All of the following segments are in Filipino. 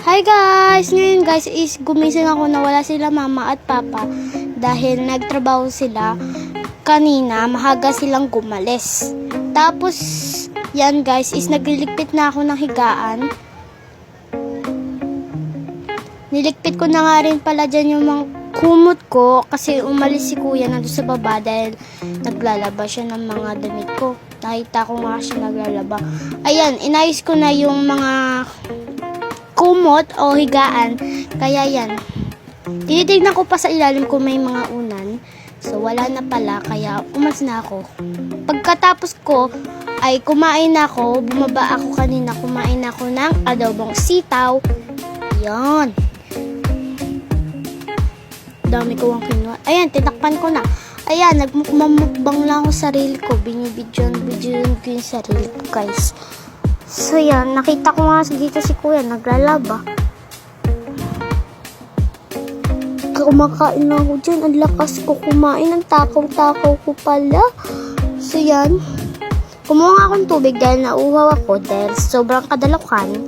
Hi guys! Ngayon guys is gumising ako na wala sila mama at papa dahil nagtrabaho sila kanina, mahaga silang gumalis. Tapos yan guys is nagliligpit na ako ng higaan. Niligpit ko na nga rin pala dyan yung mga kumot ko kasi umalis si kuya nandun sa baba dahil naglalaba siya ng mga damit ko. Nakita ko nga siya naglalaba. Ayan, inayos ko na yung mga kumot o higaan. Kaya yan. Tinitignan ko pa sa ilalim kung may mga unan. So, wala na pala. Kaya, umalis na ako. Pagkatapos ko, ay kumain na ako. Bumaba ako kanina. Kumain ako ng adobong sitaw. Yan. Dami ko ang kinuha. Ayan, tinakpan ko na. Ayan, nagmumukbang lang ako sa sarili ko. Binibidyon ko yung sarili ko, guys. So, yan. Nakita ko nga dito si kuya. Naglalaba. Kumakain na ako dyan. Ang lakas ko kumain. Ang takaw-takaw ko pala. So, yan. Kumuha nga akong tubig dahil nauhaw ako. Dahil sobrang kadalakan.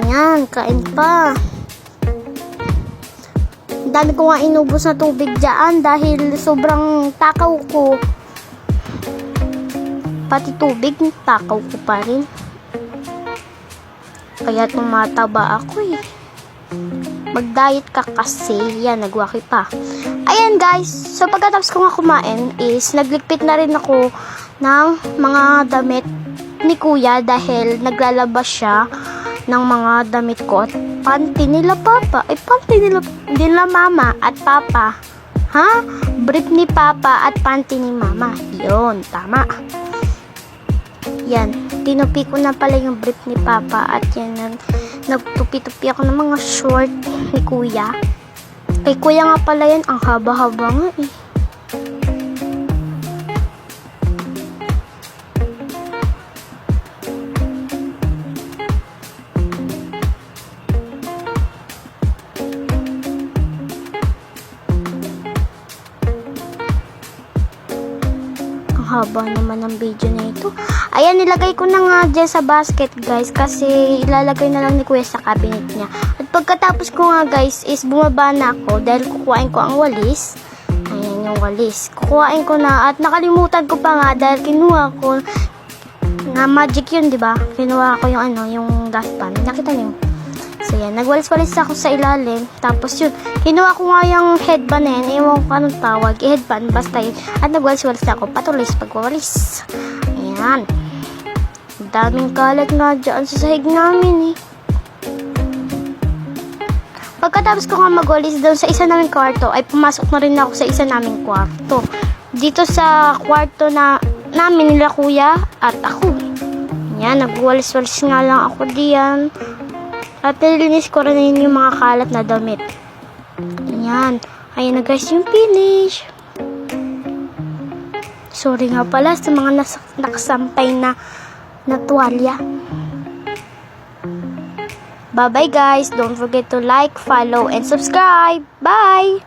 Yan. Kain pa. Ang dami ko nga inubos na tubig dyan dahil sobrang takaw ko. Pati tubig, takaw ko pa rin. Kaya tumataba ako eh. Mag-diet ka kasi. Yan, nagwaki pa. Ayan guys, so pagkatapos ko nga kumain is nagligpit na rin ako ng mga damit ni kuya dahil naglalabas siya ng mga damit ko at panty nila papa. Ay, panty nila mama at papa. Ha? Brief ni papa at panty ni mama. Yun, tama. Yan, tinupi ko na pala yung brief ni papa at yan, nagtupi-tupi ako ng mga short ni kuya. Kay kuya nga pala yan, ang haba-haba nga eh. Haba naman ng video na ito. Ayan, nilagay ko na nga dyan sa basket guys kasi ilalagay na lang ni kuya sa cabinet niya. At pagkatapos ko nga guys is bumaba na ako dahil kukuhain ko ang walis. Ayan yung walis. Kukuhain ko na at nakalimutan ko pa nga dahil kinuha ko na magic yun, diba? Kinuha ko yung yung dustpan. Nakita niyo? So yan, nagwalis-walis ako sa ilalim. Tapos yun, kinuha ko nga yung headband na yun. Ewan ko anong tawag. Headband, basta yun. At nagwalis-walis ako. Patuloy sa pagwawalis. Ayan. Daming kalat nga dyan sa sahig namin eh. Pagkatapos ko nga magwalis doon sa isa naming kwarto, ay pumasok na rin ako sa isa naming kwarto. Dito sa kwarto na namin nila kuya at ako. Ayan, nagwalis-walis nga lang ako diyan. At nilinis ko rin yung mga kalat na damit. Ayan. Ayan na guys yung finish. Sorry nga pala sa mga nakasampay na tuwalya. Bye bye guys. Don't forget to like, follow, and subscribe. Bye!